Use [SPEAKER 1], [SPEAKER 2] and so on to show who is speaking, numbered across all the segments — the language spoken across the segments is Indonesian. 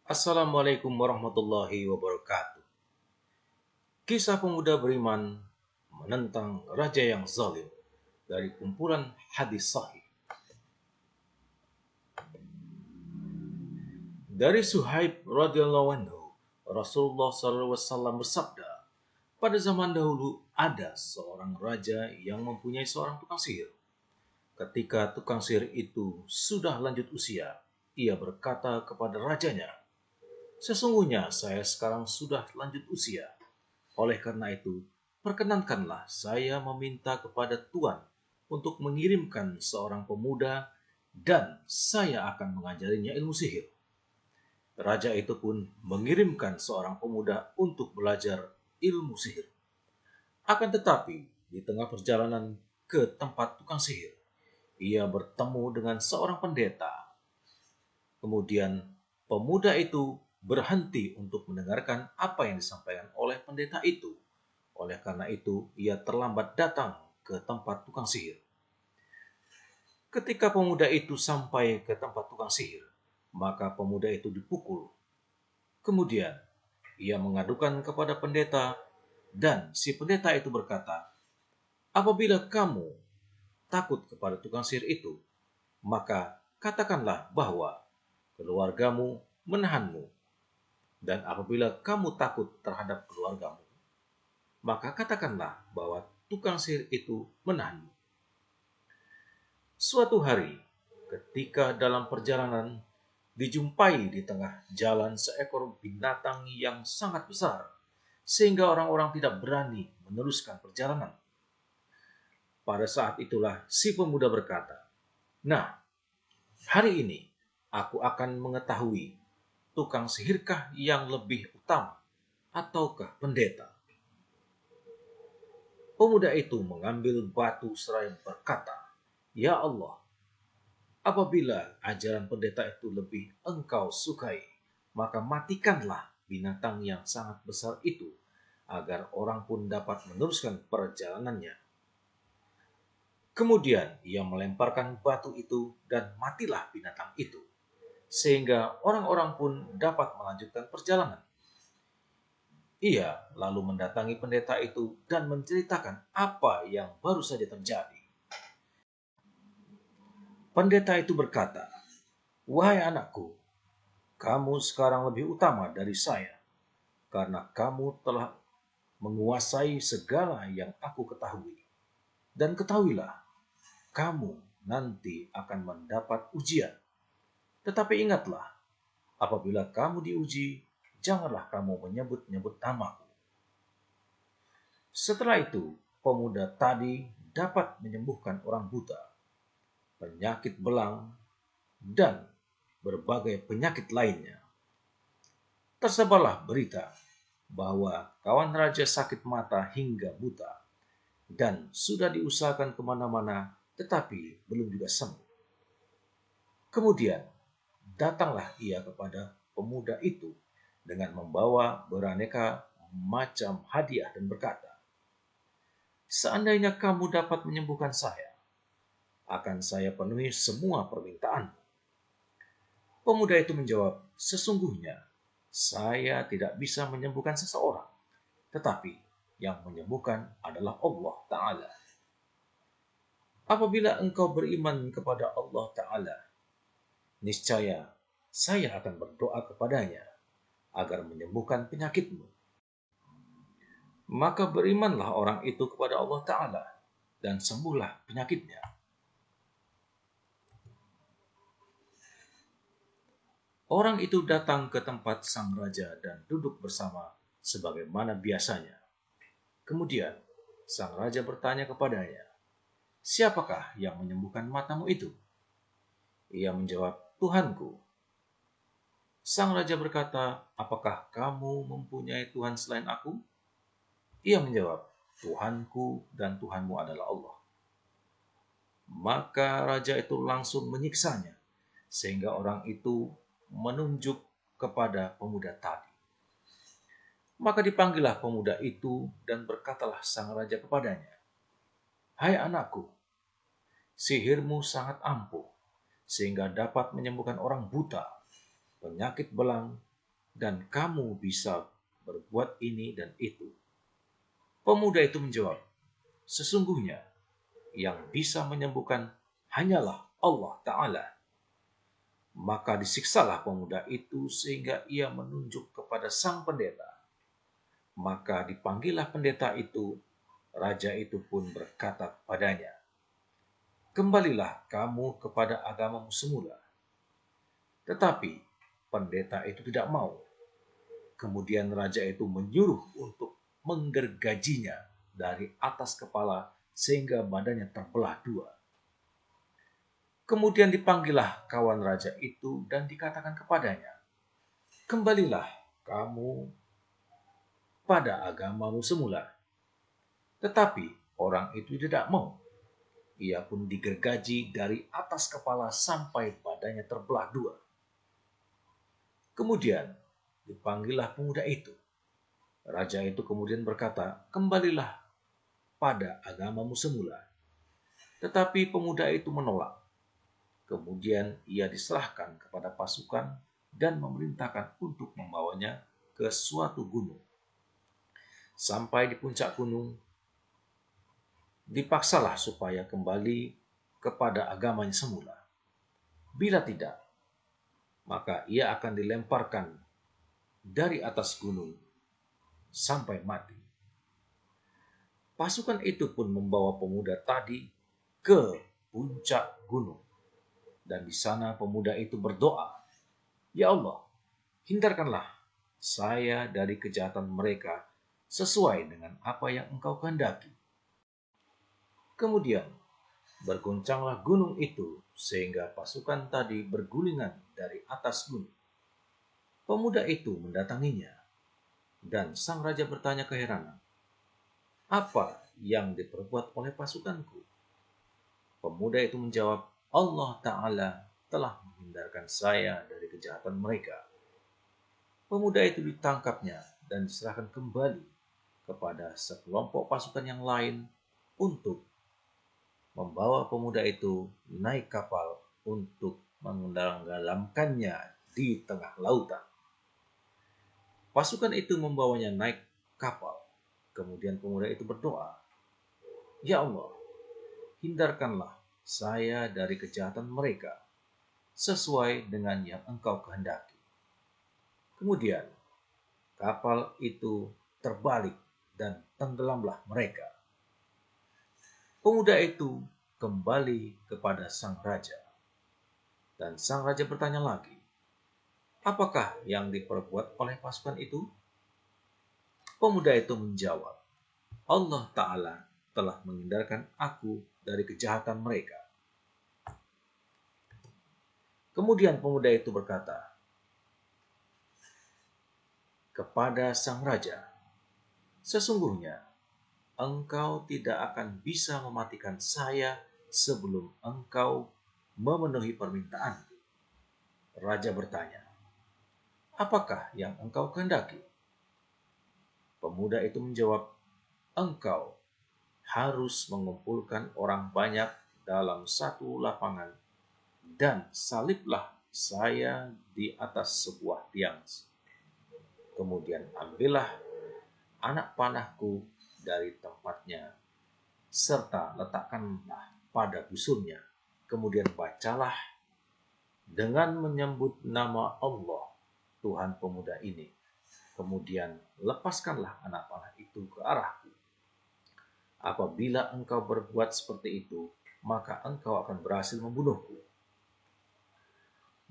[SPEAKER 1] Assalamualaikum warahmatullahi wabarakatuh. Kisah pemuda beriman menentang raja yang zalim dari kumpulan hadis sahih. Dari Suhaib radhiyallahu anhu, Rasulullah SAW bersabda, pada zaman dahulu ada seorang raja yang mempunyai seorang tukang sihir. Ketika tukang sihir itu sudah lanjut usia, ia berkata kepada rajanya, sesungguhnya saya sekarang sudah lanjut usia. Oleh karena itu, perkenankanlah saya meminta kepada Tuhan untuk mengirimkan seorang pemuda dan saya akan mengajarinya ilmu sihir. Raja itu pun mengirimkan seorang pemuda untuk belajar ilmu sihir. Akan tetapi, di tengah perjalanan ke tempat tukang sihir, ia bertemu dengan seorang pendeta. Kemudian, pemuda itu berhenti untuk mendengarkan apa yang disampaikan oleh pendeta itu. Oleh karena itu, ia terlambat datang ke tempat tukang sihir. Ketika pemuda itu sampai ke tempat tukang sihir, maka pemuda itu dipukul. Kemudian, ia mengadukan kepada pendeta dan si pendeta itu berkata, apabila kamu takut kepada tukang sihir itu, maka katakanlah bahwa keluargamu menahanmu. Dan apabila kamu takut terhadap keluargamu, maka katakanlah bahwa tukang sihir itu menahanmu. Suatu hari, ketika dalam perjalanan, dijumpai di tengah jalan seekor binatang yang sangat besar, sehingga orang-orang tidak berani meneruskan perjalanan. Pada saat itulah si pemuda berkata, nah, hari ini aku akan mengetahui tukang sihirkah yang lebih utama ataukah pendeta. Pemuda itu mengambil batu seraya berkata, ya Allah, apabila ajaran pendeta itu lebih engkau sukai, maka matikanlah binatang yang sangat besar itu, agar orang pun dapat meneruskan perjalanannya. Kemudian ia melemparkan batu itu dan matilah binatang itu, sehingga orang-orang pun dapat melanjutkan perjalanan. Ia lalu mendatangi pendeta itu dan menceritakan apa yang baru saja terjadi. Pendeta itu berkata, wahai anakku, kamu sekarang lebih utama dari saya, karena kamu telah menguasai segala yang aku ketahui. Dan ketahuilah, kamu nanti akan mendapat ujian. Tetapi ingatlah, apabila kamu diuji, janganlah kamu menyebut-nyebut namaku. Setelah itu, pemuda tadi dapat menyembuhkan orang buta, penyakit belang, dan berbagai penyakit lainnya. Tersebarlah berita bahwa kawan raja sakit mata hingga buta dan sudah diusahakan kemana-mana tetapi belum juga sembuh. Kemudian datanglah ia kepada pemuda itu dengan membawa beraneka macam hadiah dan berkata, seandainya kamu dapat menyembuhkan saya, akan saya penuhi semua permintaanmu. Pemuda itu menjawab, sesungguhnya saya tidak bisa menyembuhkan seseorang, tetapi yang menyembuhkan adalah Allah Ta'ala. Apabila engkau beriman kepada Allah Ta'ala, niscaya saya akan berdoa kepadanya agar menyembuhkan penyakitmu. Maka berimanlah orang itu kepada Allah Ta'ala dan sembuhlah penyakitnya. Orang itu datang ke tempat sang raja dan duduk bersama sebagaimana biasanya. Kemudian sang raja bertanya kepadanya, siapakah yang menyembuhkan matamu itu? Ia menjawab, Tuhanku. Sang raja berkata, apakah kamu mempunyai Tuhan selain aku? Ia menjawab, Tuhanku dan Tuhanmu adalah Allah. Maka raja itu langsung menyiksanya, sehingga orang itu menunjuk kepada pemuda tadi. Maka dipanggillah pemuda itu dan berkatalah sang raja kepadanya, hai anakku, sihirmu sangat ampuh, sehingga dapat menyembuhkan orang buta, penyakit belang, dan kamu bisa berbuat ini dan itu. Pemuda itu menjawab, sesungguhnya yang bisa menyembuhkan hanyalah Allah Ta'ala. Maka disiksalah pemuda itu sehingga ia menunjuk kepada sang pendeta. Maka dipanggillah pendeta itu. Raja itu pun berkata padanya, kembalilah kamu kepada agamamu semula. Tetapi pendeta itu tidak mau. Kemudian raja itu menyuruh untuk menggergajinya dari atas kepala sehingga badannya terbelah dua. Kemudian dipanggillah kawan raja itu dan dikatakan kepadanya, kembalilah kamu pada agamamu semula. Tetapi orang itu tidak mau. Ia pun digergaji dari atas kepala sampai badannya terbelah dua. Kemudian dipanggillah pemuda itu. Raja itu kemudian berkata, kembalilah pada agamamu semula. Tetapi pemuda itu menolak. Kemudian ia diserahkan kepada pasukan dan memerintahkan untuk membawanya ke suatu gunung. Sampai di puncak gunung, dipaksalah supaya kembali kepada agamanya semula. Bila tidak, maka ia akan dilemparkan dari atas gunung sampai mati. Pasukan itu pun membawa pemuda tadi ke puncak gunung. Dan di sana pemuda itu berdoa, ya Allah, hindarkanlah saya dari kejahatan mereka sesuai dengan apa yang Engkau kehendaki. Kemudian berguncanglah gunung itu sehingga pasukan tadi bergulingan dari atas gunung. Pemuda itu mendatanginya dan sang raja bertanya keheranan, apa yang diperbuat oleh pasukanku? Pemuda itu menjawab, Allah Ta'ala telah menghindarkan saya dari kejahatan mereka. Pemuda itu ditangkapnya dan diserahkan kembali kepada sekelompok pasukan yang lain untuk membawa pemuda itu naik kapal untuk menenggelamkannya di tengah lautan. Pasukan itu membawanya naik kapal. Kemudian pemuda itu berdoa, ya Allah, hindarkanlah saya dari kejahatan mereka sesuai dengan yang Engkau kehendaki. Kemudian kapal itu terbalik dan tenggelamlah mereka. Pemuda itu kembali kepada sang raja. Dan sang raja bertanya lagi, apakah yang diperbuat oleh pasukan itu? Pemuda itu menjawab, Allah Ta'ala telah menghindarkan aku dari kejahatan mereka. Kemudian pemuda itu berkata kepada sang raja, sesungguhnya engkau tidak akan bisa mematikan saya sebelum engkau memenuhi permintaanku. Raja bertanya, apakah yang engkau kehendaki? Pemuda itu menjawab, engkau harus mengumpulkan orang banyak dalam satu lapangan dan saliblah saya di atas sebuah tiang. Kemudian ambillah anak panahku dari tempatnya, serta letakkanlah pada busurnya. Kemudian bacalah dengan menyebut nama Allah, Tuhan pemuda ini. Kemudian lepaskanlah anak panah itu ke arahku. Apabila engkau berbuat seperti itu, maka engkau akan berhasil membunuhku.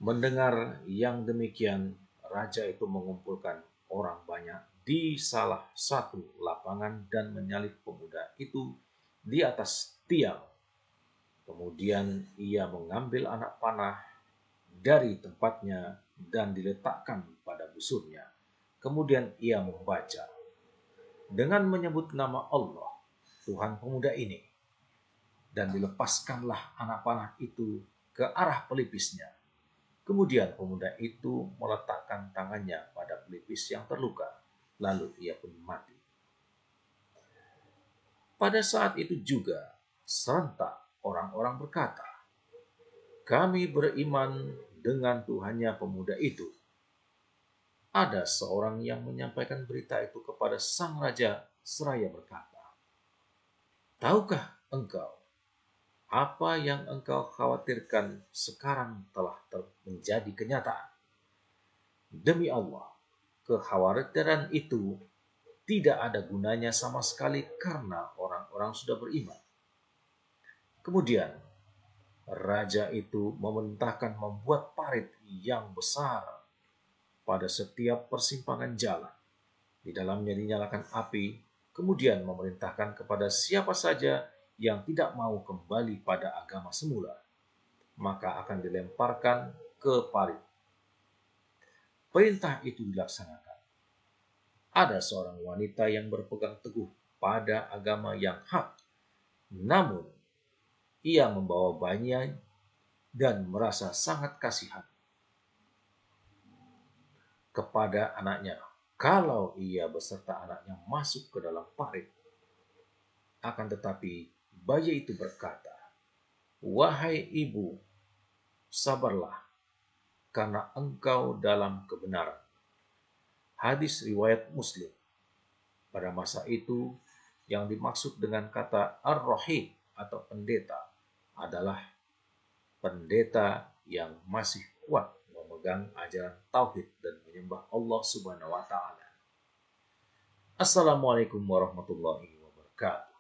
[SPEAKER 1] Mendengar yang demikian, raja itu mengumpulkan orang banyak di salah satu lapangan dan menyalib pemuda itu di atas tiang. Kemudian ia mengambil anak panah dari tempatnya dan diletakkan pada busurnya. Kemudian ia membaca dengan menyebut nama Allah, Tuhan pemuda ini, dan dilepaskanlah anak panah itu ke arah pelipisnya. Kemudian pemuda itu meletakkan tangannya pada pelipis yang terluka, lalu ia pun mati. Pada saat itu juga serentak orang-orang berkata, kami beriman dengan Tuhannya pemuda itu. ada seorang yang menyampaikan berita itu kepada sang raja seraya berkata, "Tahukah engkau apa yang engkau khawatirkan sekarang telah menjadi kenyataan? Demi Allah, kekhawatiran itu tidak ada gunanya sama sekali karena orang-orang sudah beriman." Kemudian raja itu memerintahkan membuat parit yang besar pada setiap persimpangan jalan. Di dalamnya dinyalakan api, kemudian memerintahkan kepada siapa saja yang tidak mau kembali pada agama semula, maka akan dilemparkan ke parit. Perintah itu dilaksanakan. Ada seorang wanita yang berpegang teguh pada agama yang hak, namun ia membawa bayinya dan merasa sangat kasihan kepada anaknya. Kalau ia beserta anaknya masuk ke dalam parit, akan tetapi bayi itu berkata, "Wahai ibu, sabarlah, karena engkau dalam kebenaran." Hadis riwayat Muslim. Pada masa itu, yang dimaksud dengan kata ar-rahib atau pendeta adalah pendeta yang masih kuat memegang ajaran tauhid dan menyembah Allah Subhanahu wa taala. Assalamualaikum warahmatullahi wabarakatuh.